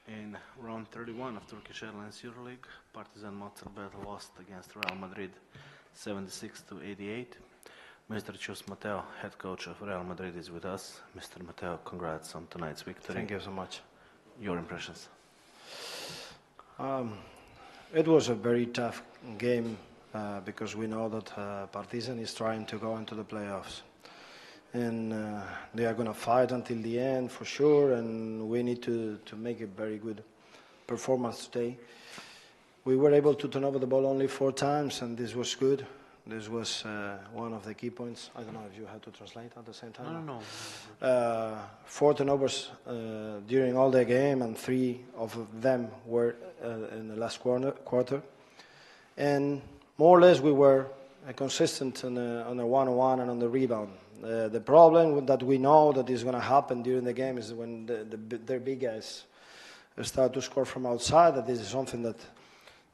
In round 31 of Turkish Airlines EuroLeague, Partizan Mozzart battle lost against Real Madrid 76 to 88. Mr. Chus Mateo, head coach of Real Madrid, is with us. Mr. Mateo, congrats on tonight's victory. Thank you so much. Your impressions? It was a very tough game because we know that Partizan is trying to go into the playoffs. And they are going to fight until the end for sure, and we need to make a very good performance today. We were able to turn over the ball only 4 times, and this was good. This was one of the key points. I don't know if you had to translate at the same time. No. 4 turnovers during all the game, and 3 of them were in the last quarter. And more or less we were consistent on the one-on-one and on the rebound. The problem that we know that is going to happen during the game is when their big guys start to score from outside, that this is something that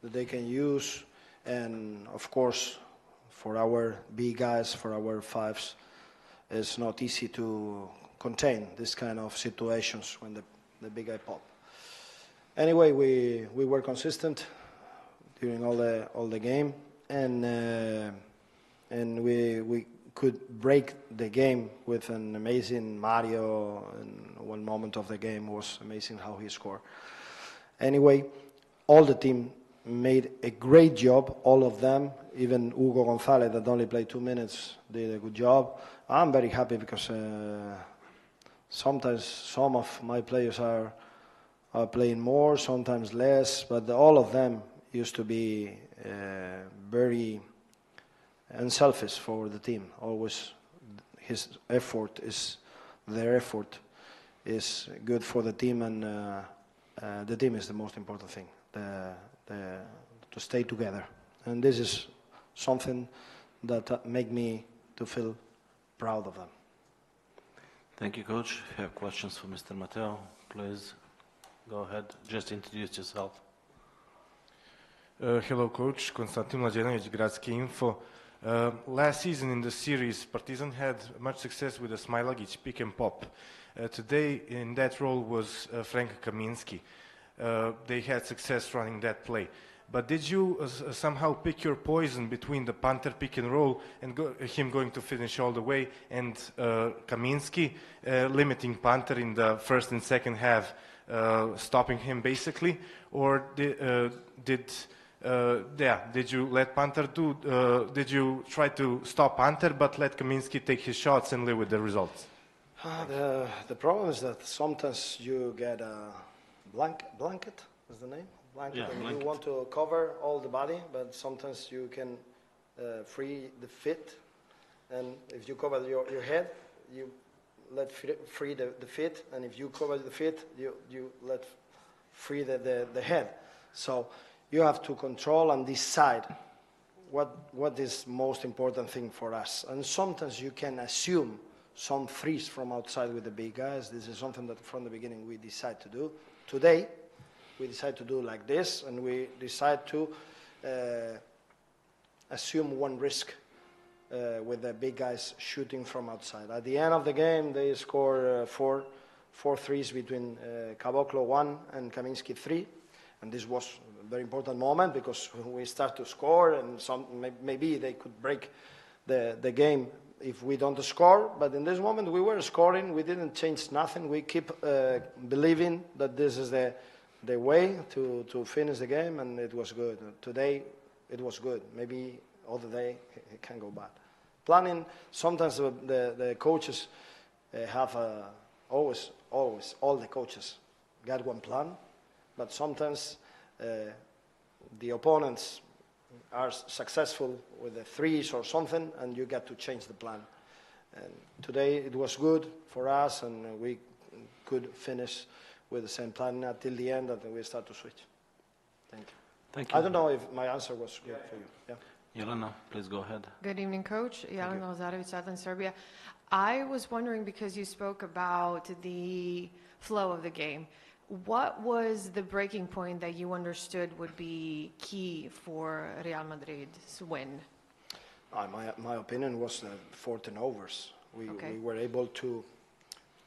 they can use. And of course, for our big guys, for our fives, it's not easy to contain this kind of situations when the big guy pop. Anyway, we were consistent during all the game, and we could break the game with an amazing Mario. And one moment of the game was amazing how he scored. Anyway, all the team made a great job, all of them. Even Hugo Gonzalez, that only played 2 minutes, did a good job. I'm very happy because sometimes some of my players are playing more, sometimes less, but all of them used to be very unselfish for the team. Always their effort is good for the team, and the team is the most important thing, to stay together. And this is something that make me to feel proud of them. Thank you, Coach. If you have questions for Mr. Mateo, please go ahead. Just introduce yourself. Hello, Coach. Konstantin Mlađenović, Gradski Info. Last season in the series, Partizan had much success with the Smailagić pick and pop. Today, in that role was Frank Kaminski. They had success running that play. But did you somehow pick your poison between the Panther pick and roll and him going to finish all the way, and Kaminski limiting Panther in the first and second half, stopping him basically? Or did you let Panther do? Did you try to stop Panther but let Kaminski take his shots and live with the results? The problem is that sometimes you get a blanket. Is the name? Blanket, yeah, and blanket. You want to cover all the body, but sometimes you can free the feet. And if you cover your head, you let free the feet. And if you cover the feet, you let free the head. So you have to control and decide what is most important thing for us. And sometimes you can assume some threes from outside with the big guys. This is something that from the beginning we decide to do. Today, we decide to do like this, and we decide to assume one risk with the big guys shooting from outside. At the end of the game, they score four threes between Caboclo 1 and Kaminski 3. And this was a very important moment because we start to score, and maybe they could break the game if we don't score. But in this moment, we were scoring. We didn't change nothing. We keep believing that this is the way to finish the game, and it was good. Today, it was good. Maybe other day, it can go bad. Planning, sometimes the coaches have always, all the coaches got one plan, but sometimes the opponents are successful with the threes or something, and you get to change the plan. And today, it was good for us, and we could finish with the same plan until the end, and then we start to switch. Thank you. Thank you. I don't know if my answer was good for you. Yeah. Jelena, please go ahead. Good evening, Coach. Jelena Lazarevic, Southern Serbia. I was wondering, because you spoke about the flow of the game, what was the breaking point that you understood would be key for Real Madrid's win? My opinion was 4 turnovers. We were able to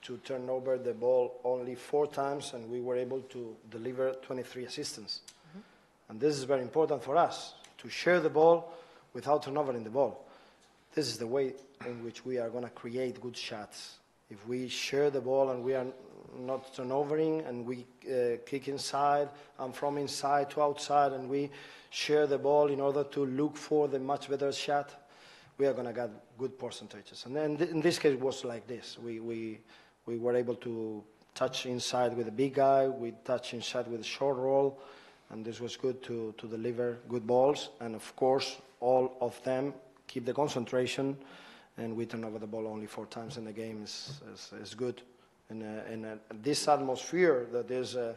to turn over the ball only 4 times, and we were able to deliver 23 assistance. And this is very important for us, to share the ball without turnovering the ball. This is the way in which we are going to create good shots. If we share the ball and we are not turnovering, and we kick inside and from inside to outside, and we share the ball in order to look for the much better shot, we are going to get good percentages. And then in this case, it was like this. We were able to touch inside with a big guy, we touch inside with a short roll, and this was good to deliver good balls. And of course, all of them keep the concentration, and we turn over the ball only 4 times in the game is good. In this atmosphere, that is a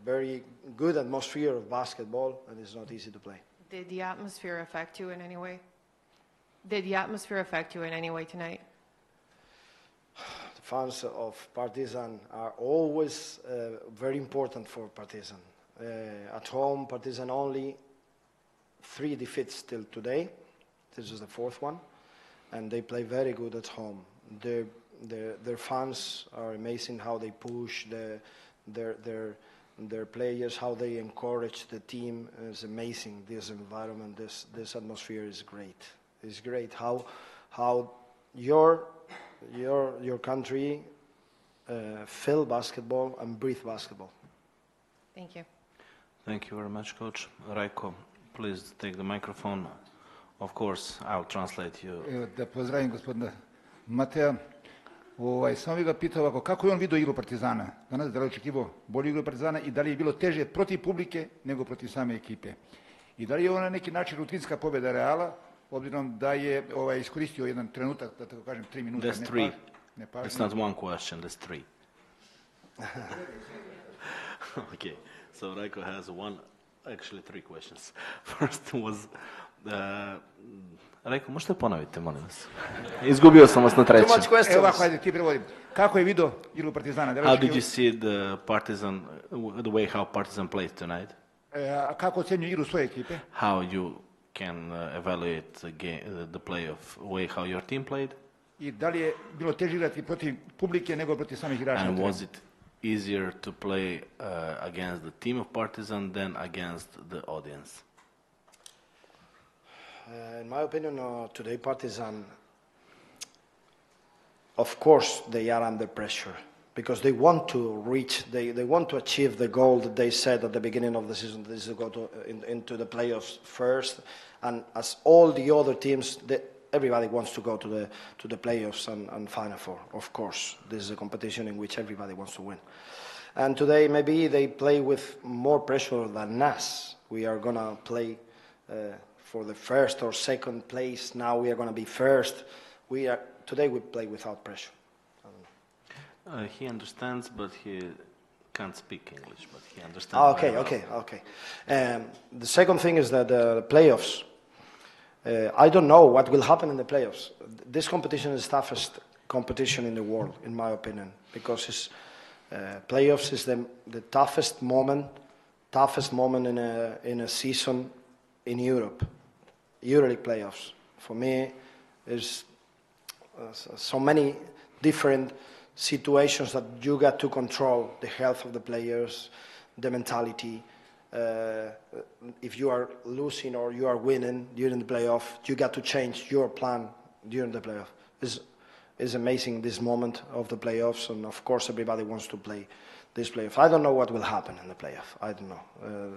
very good atmosphere of basketball, and it's not easy to play. Did the atmosphere affect you in any way? Did the atmosphere affect you in any way tonight? The fans of Partizan are always very important for Partizan. At home, Partizan only 3 defeats till today. This is the 4th one, and they play very good at home. Their fans are amazing, how they push their players, how they encourage the team. It's amazing. This environment, this atmosphere is great. It's great how your country feel basketball and breathe basketball. Thank you. Thank you very much, Coach. Rajko, please take the microphone. Of course, I'll translate you. Evo, da pozdravim gospodina Mateja. Samo bih ga pitao ovako, kako je on vidio igru Partizana? Danas da li je očekivao bolju igru Partizana i da li je bilo teže protiv publike nego protiv same ekipe? I da li je ovo na neki način rutinska pobjeda Reala, obzirom da je iskoristio jedan trenutak, da tako kažem, 3 minuta. There's 3. It's not one question, there's 3. Okay, so Rajko has actually 3 questions. First was... Rajko, možete ponoviti, molim vas? Izgubio sam vas na trećem. Too much questions. Evo ovako, ajde, ti prevodim. Kako je vidio igru Partizana? How did you see the way how Partizan played tonight? A kako ocenjuje igru svoje ekipe? How you can evaluate the play of way how your team played? I da li je bilo teže igrati protiv publike nego protiv samih igrača? And was it easier to play against the team of Partizan than against the audience? In my opinion, today Partizan, of course, they are under pressure because they want to reach, they want to achieve the goal that they set at the beginning of the season. This is to go into the playoffs first, and as all the other teams, everybody wants to go to the playoffs and Final Four. Of course, this is a competition in which everybody wants to win. And today, maybe they play with more pressure than us. We are gonna play for the 1st or 2nd place. Now we are going to be 1st. Today we play without pressure. He understands, but he can't speak English, but he understands. Okay. The second thing is that the playoffs, I don't know what will happen in the playoffs. This competition is the toughest competition in the world, in my opinion, because playoffs is the toughest moment in a season in Europe. EuroLeague playoffs, for me, is so many different situations that you got to control: the health of the players, the mentality. If you are losing or you are winning during the playoff, you got to change your plan during the playoff. It's amazing, this moment of the playoffs, and of course everybody wants to play this playoff. I don't know what will happen in the playoff. I don't know.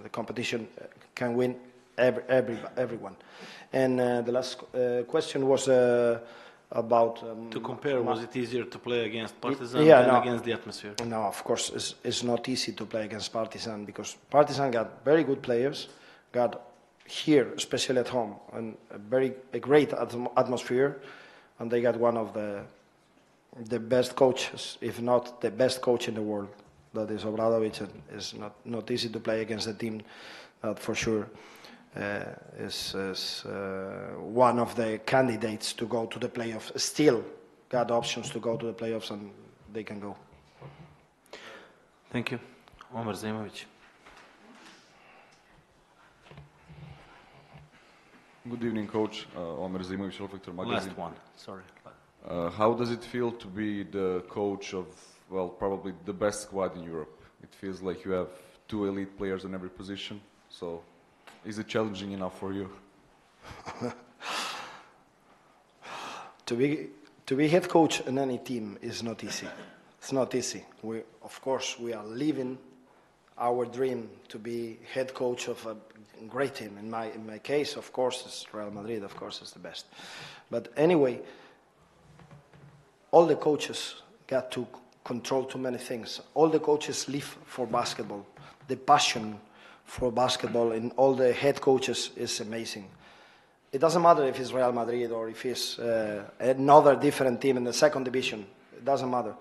The competition can win everyone. And the last question was about... to compare, was it easier to play against Partizan than against the atmosphere? No, of course, it's not easy to play against Partizan because Partizan got very good players, got here, especially at home, and a great atmosphere, and they got one of the best coaches, if not the best coach in the world, that is Obradovic, and it's not easy to play against a team that for sure is one of the candidates to go to the playoffs. Still got options to go to the playoffs, and they can go. Thank you. Omer Zemovic. Good evening, Coach. Omer Zimovic, Reflector Magazine. Last one, sorry. How does it feel to be the coach of, well, probably the best squad in Europe? It feels like you have two elite players in every position. So, is it challenging enough for you? To be head coach in any team is not easy. It's not easy. Of course, we are living our dream to be head coach of a great team. In my case, of course, it's Real Madrid. Of course, it's the best. But anyway, all the coaches got to control too many things. All the coaches live for basketball. The passion for basketball in all the head coaches is amazing. It doesn't matter if it's Real Madrid or if it's another different team in the second division. It doesn't matter.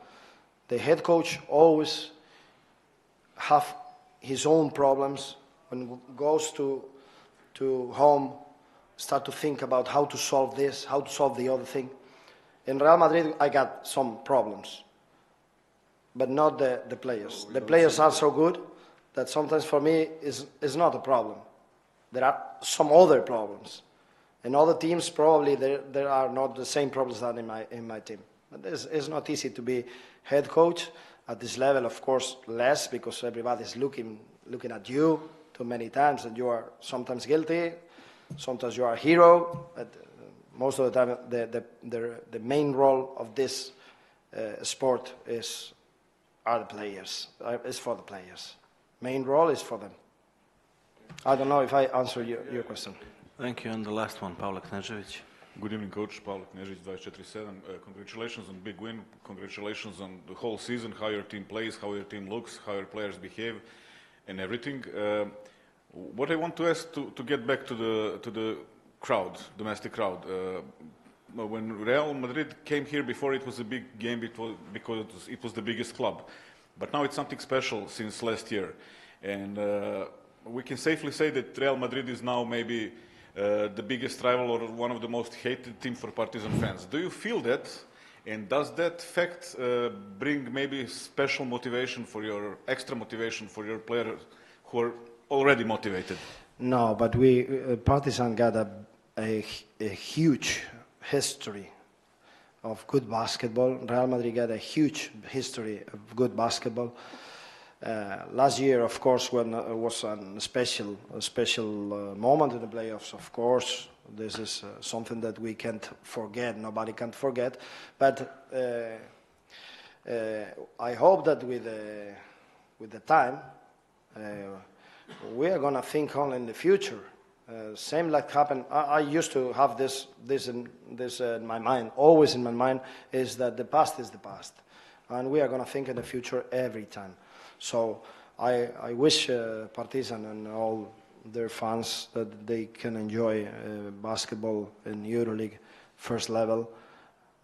The head coach always have his own problems. When he goes to home, start to think about how to solve this, how to solve the other thing. In Real Madrid, I got some problems, but not the players. The players are so good that sometimes for me is not a problem. There are some other problems. In other teams, probably there are not the same problems that in my team. But it's not easy to be head coach at this level. Of course, less because everybody's looking at you too many times, and you are sometimes guilty, sometimes you are a hero. But most of the time, the main role of this sport are the players. Is for the players. Main role is for them. I don't know if I answer your question. Thank you. And the last one, Pavle Knežević. Good evening, Coach. Pavle Knežević, 24/7. Congratulations on big win. Congratulations on the whole season, how your team plays, how your team looks, how your players behave, and everything. What I want to ask, to get back to the crowd, domestic crowd. When Real Madrid came here before, it was a big game because it was the biggest club. But now it's something special since last year. And we can safely say that Real Madrid is now maybe the biggest rival or one of the most hated team for Partizan fans. Do you feel that? And does that fact bring maybe special motivation for extra motivation for your players who are already motivated? No, but Partizan got a huge history of good basketball. Real Madrid got a huge history of good basketball. Last year, of course, when it was a special moment in the playoffs, of course, this is something that we can't forget. Nobody can forget. But I hope that with the time, we are going to think only in the future. Same like happened. I used to have this in my mind, always in my mind, is that the past is the past, and we are going to think in the future every time. So I wish Partizan and all their fans that they can enjoy basketball in EuroLeague first level.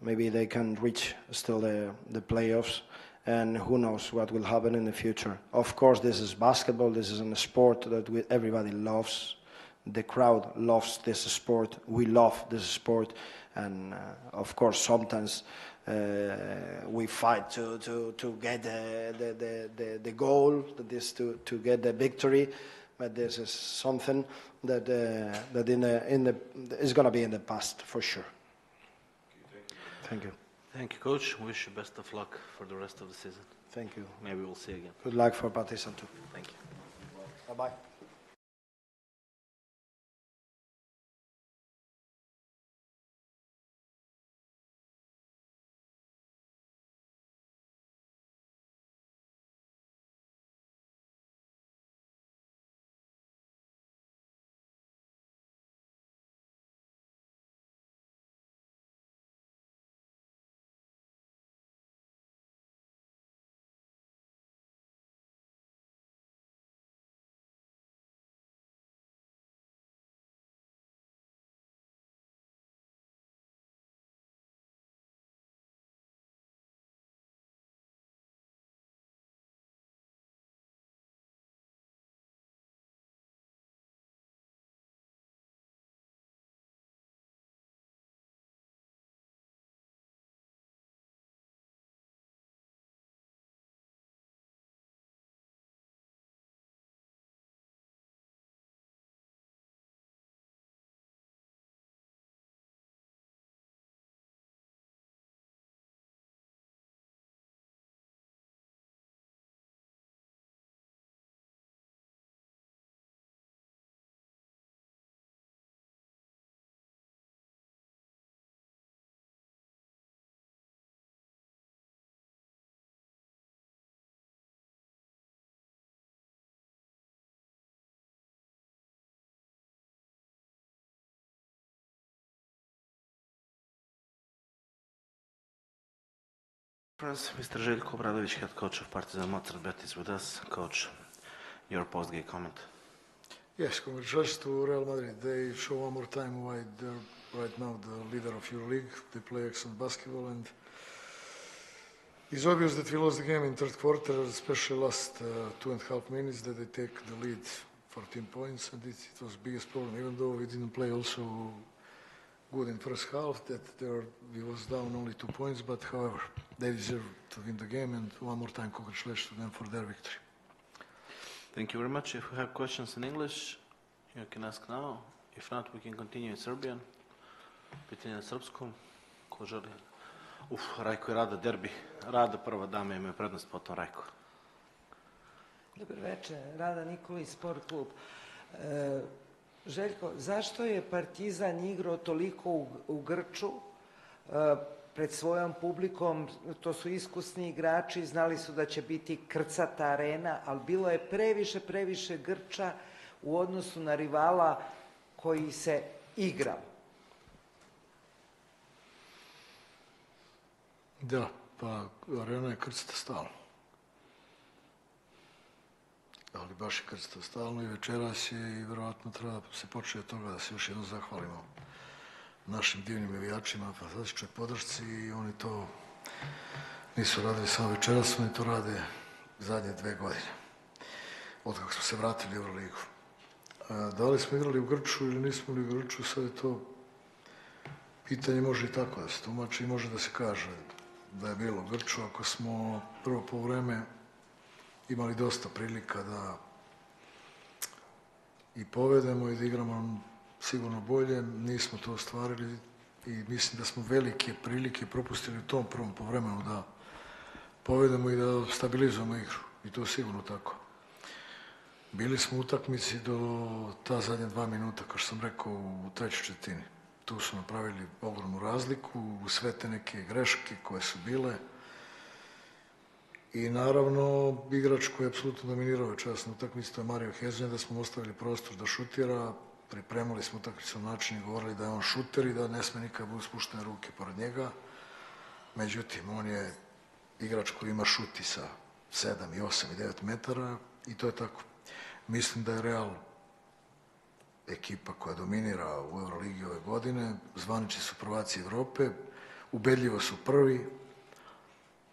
Maybe they can reach still the playoffs, and who knows what will happen in the future. Of course, this is basketball. This is a sport that everybody loves. The crowd loves this sport. We love this sport, and of course, sometimes we fight to get the goal. That is to get the victory. But this is something that is going to be in the past for sure. Thank you. Thank you, Coach. Wish you best of luck for the rest of the season. Thank you. Maybe we'll see you again. Good luck for Partizan too. Thank you. Bye-bye. Friends, Mr. Željko Obradović, head coach of Partizan Mozzart Bet is with us. Coach, your post-game comment. Yes, congratulations to Real Madrid. They show one more time why they're right now the leader of EuroLeague. They play excellent basketball, and it's obvious that we lost the game in third quarter, especially last 2.5 minutes that they take the lead 14 points, and it was the biggest problem. Even though we didn't play also good in first half, that we was down only 2 points, but however, they deserve to win the game, and one more time congratulations to them for their victory. Thank you very much. If you have questions in English, you can ask now. If not, we can continue in Serbian. Pitanje na srpskom. Ko želi? Rajko i Rada, derbi. Rada, prva dama, imaju prednost, potom Rajko. Dobar večer, Rada Nikolić, Sport klub. Željko, zašto je Partizan igrao toliko u Grču pred svojom publikom? To su iskusni igrači, znali su da će biti krcata arena, ali bilo je previše Grča u odnosu na rivala koji se igrao. Da, pa arena je krcata stalno. Ali baš je krcata stalno i večeras je i verovatno treba se početi od toga da se još jednom zahvalimo našim divnim navijačima, fantastičnoj podršci, i oni to nisu radili samo večeras, oni to rade zadnje 2 godine, od kako smo se vratili u Euroligu. Da li smo igrali u Grču ili nismo igrali u Grču, sad je to pitanje, može i tako da se tumači i može da se kaže da je bilo u Grču, ako smo prvo poluvreme imali dosta prilika da i povedemo i da igramo sigurno bolje, nismo to ostvarili i mislim da smo velike prilike propustili u tom prvom povremenu da povedemo i da stabilizujemo igru, i to je sigurno tako. Bili smo u utakmici do ta zadnja 2 minuta, kao što sam rekao, u trećoj četvrtini. Tu su napravili ogromnu razliku u sve te neke greške koje su bile. I naravno, igrač koji je apsolutno dominirao večeras na utakmici, to je Mario Hezonja, da smo ostavili prostor da šutira, pripremali smo utakmicu na način i govorili da je on šuter i da ne sme nikad budu spuštene ruke pored njega. Međutim, on je igrač koji ima šuti sa 7, 8 i 9 metara i to je tako. Mislim da je Real ekipa koja dominira u Euroligi ove godine, zvanični su prvaci Evrope, ubedljivo su prvi,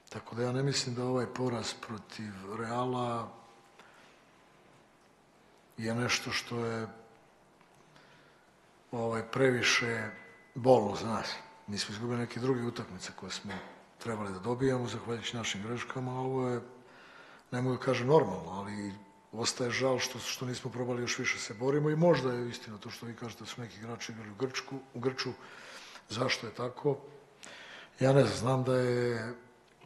tako da ja ne mislim da ovaj poraz protiv Reala je nešto što je previše bolno za nas. Mi smo izgubili neke druge utakmice koje smo trebali da dobijamo, zahvaljujući našim greškama, a ovo je, ne mogu da kažem normalno, ali ostaje žal što nismo probali još više se borimo, i možda je istina to što vi kažete da su neki igrači igrali u Grču. Zašto je tako? Ja ne znam,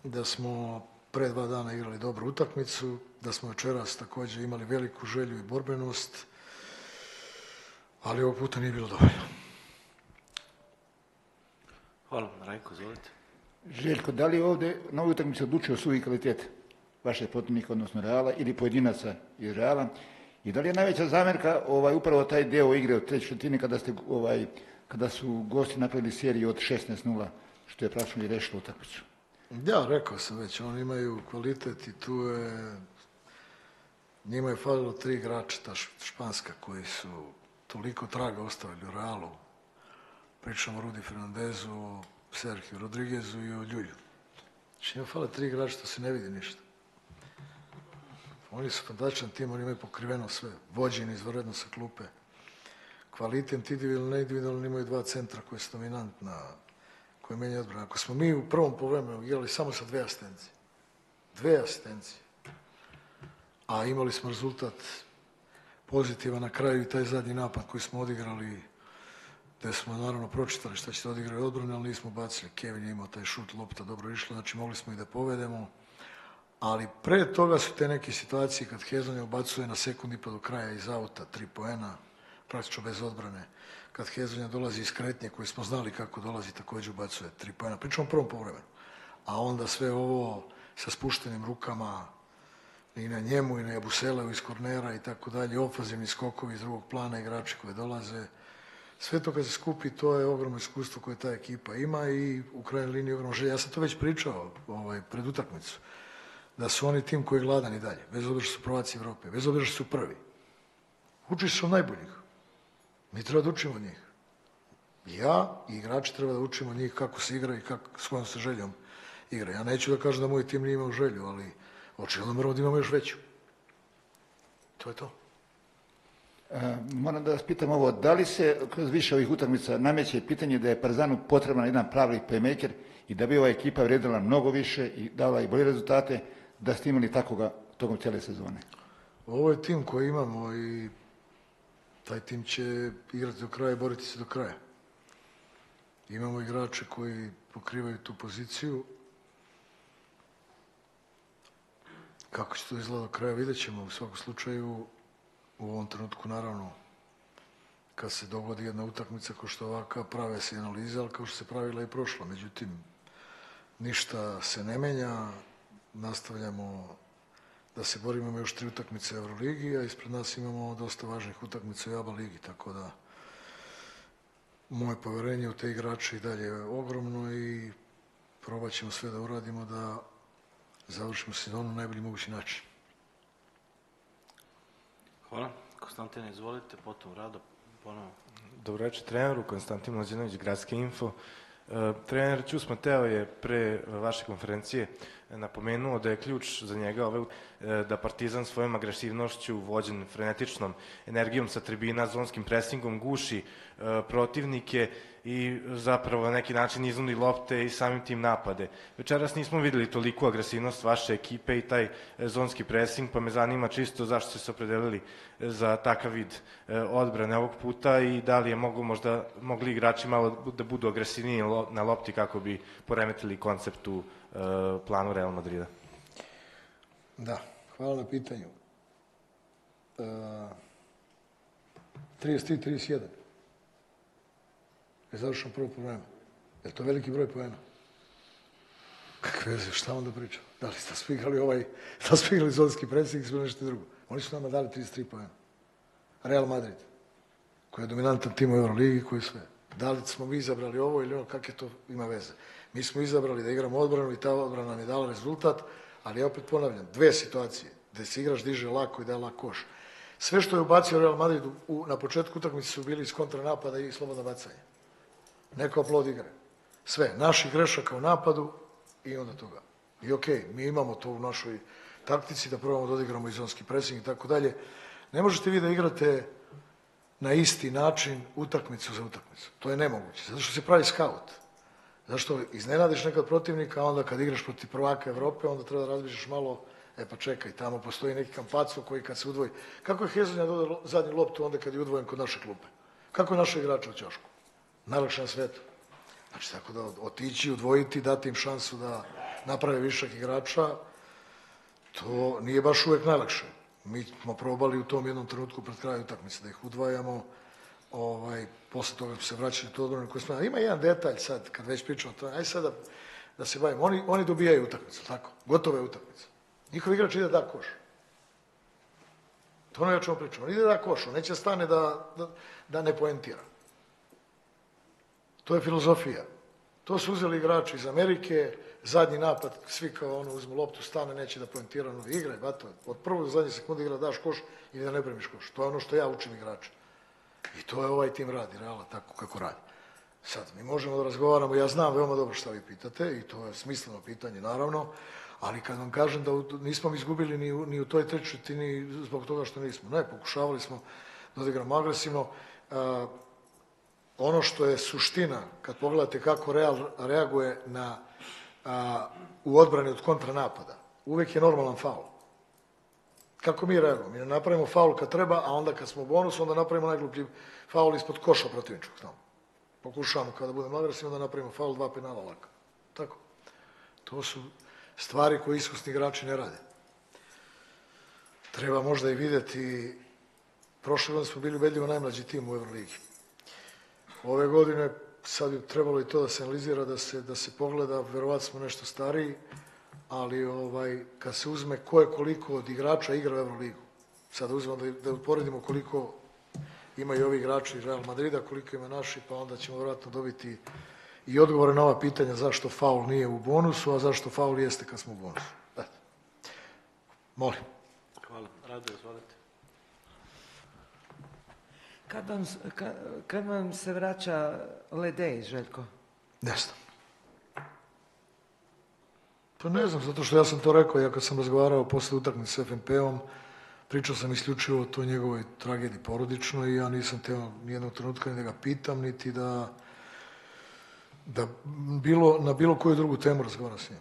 da smo pre 2 dana igrali dobru utakmicu, da smo večeras također imali veliku želju i borbenost, ali ovog puta nije bilo dovoljno. Hvala. Rajko, izvolite. Željko, da li ovdje na ovoj utakmici odlučio suvi kvalitet vašeg protivnika, odnosno Reala, ili pojedinaca iz Reala? I da li je najveća zamjerka upravo taj deo igre od treće četvrtine kada su gosti napravili seriju od 16-0, što je praktično i rešilo utakmicu? Da, rekao sam već, oni imaju kvalitet i tu je, njima je falilo 3 igrača, ta španska, koji su toliko traga ostavili u Realu. Pričamo o Rudi Fernandezu, o Sergio Rodriguezu i o Ljulju. Znači ima fale 3 igrača, to se ne vidi ništa. Oni su fantastičan tim, oni imaju pokriveno sve, vođeni izvanredno sa klupe. Kvalitet individualno, neindividualno, imaju 2 centra koji su dominantna, koji menjaju odbranu. Ako smo mi u prvom povremenu igrali samo sa 2 asistencije, a imali smo rezultat pozitivan na kraju i taj zadnji napad koji smo odigrali, gde smo naravno pročitali šta će se odigrati odbrane, ali nismo bacili. Kevin je imao taj šut, lopta dobro išla, znači mogli smo i da povedemo. Ali pre toga su te neke situacije kad Hezonja ubacuje na sekundi pa do kraja iz auta 3 poena, praktično bez odbrane. Kad Hezonja dolazi iz kretnje, koji smo znali kako dolazi, također ubacuje 3 poena. Pričamo o prvom povremenu. A onda sve ovo sa spuštenim rukama i na njemu i na Jabuseleu iz kornera i tako dalje, ofanzivni skokovi iz drugog plana, igrači koji dolaze. Sve to kad se skupi, to je ogromno iskustvo koje ta ekipa ima i u krajnjoj liniji ogromno želje. Ja sam to već pričao pred utakmicu, da su oni tim koji je gladan i dalje, bez obzira što su prvaci Evrope, bez obzira što su prvi. Uči se od najboljih. Mi treba da učimo od njih. Ja i igrači treba da učimo od njih kako se igra i s kojom se željom igra. Ja neću da kažem da moj tim nije imao želju, ali očigledno moramo da imamo još veću. To je to. Moram da vas pitam ovo, da li se kroz više ovih utakmica nameće pitanje da je Partizanu potreban jedan pravi playmaker i da bi ova ekipa vredila mnogo više i dala i bolje rezultate da ste imali takoga tokom cijele sezone? Ovo je tim koji imamo i taj tim će igrati do kraja i boriti se do kraja. Imamo igrače koji pokrivaju tu poziciju. Kako će to izgleda do kraja, vidjet ćemo. U svakom slučaju, u ovom trenutku, naravno, kad se dogodi jedna utakmica kao što ovaka, prave se analize, ali kao što se pravila i prošla. Međutim, ništa se ne menja, nastavljamo da se borimo, imamo još 3 utakmice u Euroligi, a ispred nas imamo dosta važnih utakmica u ABA ligi, tako da moje poverenje u te igrače i dalje je ogromno i probat ćemo sve da uradimo da završimo sezonu na najbolji mogući način. Hvala. Konstantin, izvolite, potom Rado, ponovo. Dobro večer treneru, Konstantin Mlađenović, Gradske info. Trener Ćus Mateo je pre vaše konferencije napomenuo da je ključ za njega da Partizan svojom agresivnošću, vođen frenetičnom energijom sa tribina, zonskim presingom, guši protivnike i zapravo na neki način iznundi lopte i samim tim napade. Večeras nismo videli toliku agresivnost vaše ekipe i taj zonski presing, pa me zanima čisto zašto ste se opredelili za takav vid odbrane ovog puta i da li je mogli igrači malo da budu agresivniji na lopti kako bi poremetili koncept u planu Real Madrida. Da, hvala na pitanju. 33-31. Je završeno prvo po vremenu. Je to veliki broj poena? Kakve veze, šta onda pričam? Da li ste igrali zonski predsjednik i sve nešto drugo? Oni su nama dali 33 poena. Real Madrid, koji je dominantan tim u Euroligi, koji sve. Da li smo mi izabrali ovo ili ono, kakve to ima veze? Mi smo izabrali da igramo odbranu i ta odbrana nam je dala rezultat, ali ja opet ponavljam, 2 situacije, gde se igrač diže lako i daje lak koš. Sve što je ubacio Real Madrid na početku utakmice su bili iz kontranapada i slobodno bacanje. Neko plod igre. Sve, naših grešaka u napadu i onda toga. I okej, mi imamo to u našoj taktici da probamo da odigramo i zonski presing i tako dalje. Ne možete vi da igrate na isti način utakmicu za utakmicu. To je nemoguće, zato što se pravi skaut. Zašto iznenadiš nekad protivnika, a onda kad igraš protiv prvaka Evrope, onda treba da razmišljaš malo, pa čekaj, tamo postoji neki Campazzo koji kad se udvoji. Kako je Hezonja dodao zadnju loptu onda kad je udvojen kod naše klupe? Kako je naše igrače u ćošku? Najlakše na svetu. Znači, tako da otići, udvojiti, dati im šansu da naprave višak igrača, to nije baš uvek najlakše. Mi smo probali u tom jednom trenutku pred kraju utakmice da ih udvajamo, posle toga se vraćali to odbrane koje smo... Ima jedan detalj sad, kad već pričamo o tome, aj sad da se bavimo. Oni dobijaju utakmicu, tako? Gotove utakmice. Njihov igrač ide da koš. To ono ja čemu pričamo. On ide da koš, on neće stane da ne poentira. To je filozofija. To su uzeli igrači iz Amerike, zadnji napad, svi kao uzmu loptu, stane, neće da poentira, igraj, bato. Od prvog do zadnje sekunde igra daš koš ili da ne primiš koš. To je ono što ja učim igrača. I to je ovaj tim radi, Reala, tako kako radi. Sad, mi možemo da razgovaramo, ja znam veoma dobro šta vi pitate i to je smisleno pitanje, naravno, ali kad vam kažem da nismo izgubili ni u toj trećetini zbog toga što nismo. Ne, pokušavali smo da odigramo agresivno. Ono što je suština, kad pogledate kako Real reaguje u odbrani od kontranapada, uvek je normalan faul. Kako mi reagujemo? Mi ne napravimo faul kad treba, a onda kad smo u bonusu, onda napravimo najgluplji faul ispod koša protivničkog. Pokušavamo kada budemo agresivni, onda napravimo faul, 2 penala laka. Tako. To su stvari koje iskusni igrači ne rade. Treba možda i videti, prošle godine smo bili ubedljivo najmlađi tim u Euroligi. Ove godine sad bi trebalo i to da se analizira, da se pogleda, verovatno smo nešto stariji, ali kad se uzme ko je koliko od igrača igra u Euroligu, sad uzmemo da uporedimo koliko imaju ovi igrači Real Madrida, koliko ima naši, pa onda ćemo vjerojatno dobiti i odgovore na ova pitanja zašto faul nije u bonusu, a zašto faul jeste kad smo u bonusu. Eto. Molim. Hvala. Rado, izvolite. Kad vam se vraća Ledej, Željko? Ne znam. Pa ne znam, zato što ja sam to rekao, ja kad sam razgovarao posle utakmice s FNP-om, pričao sam isključivo o toj njegovoj tragediji porodičnoj i ja nisam teo nijednog trenutka ni da ga pitam, niti da na bilo koju drugu temu razgovaram s njim.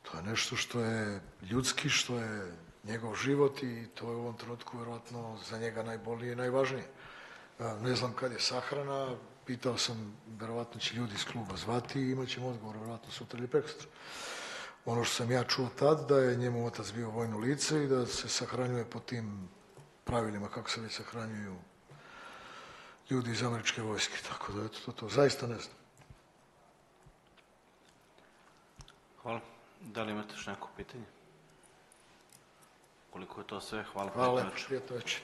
To je nešto što je ljudski, što je njegov život i to je u ovom trenutku vjerojatno za njega najbolnije i najvažnije. Ne znam kad je sahrana, pitao sam, vjerojatno će ljudi iz kluba zvati i imat ćemo odgovor, vjerojatno sutra ili prekosutra. Ono što sam ja čuo tad, da je njemu otac bio vojno lice i da se sahranjuje po tim pravilima kako se već sahranjuju ljudi iz američke vojske. Tako da, eto, to zaista ne znam. Hvala. Da li imate još neko pitanje? Koliko je to sve? Hvala. Hvala, prijetno večer.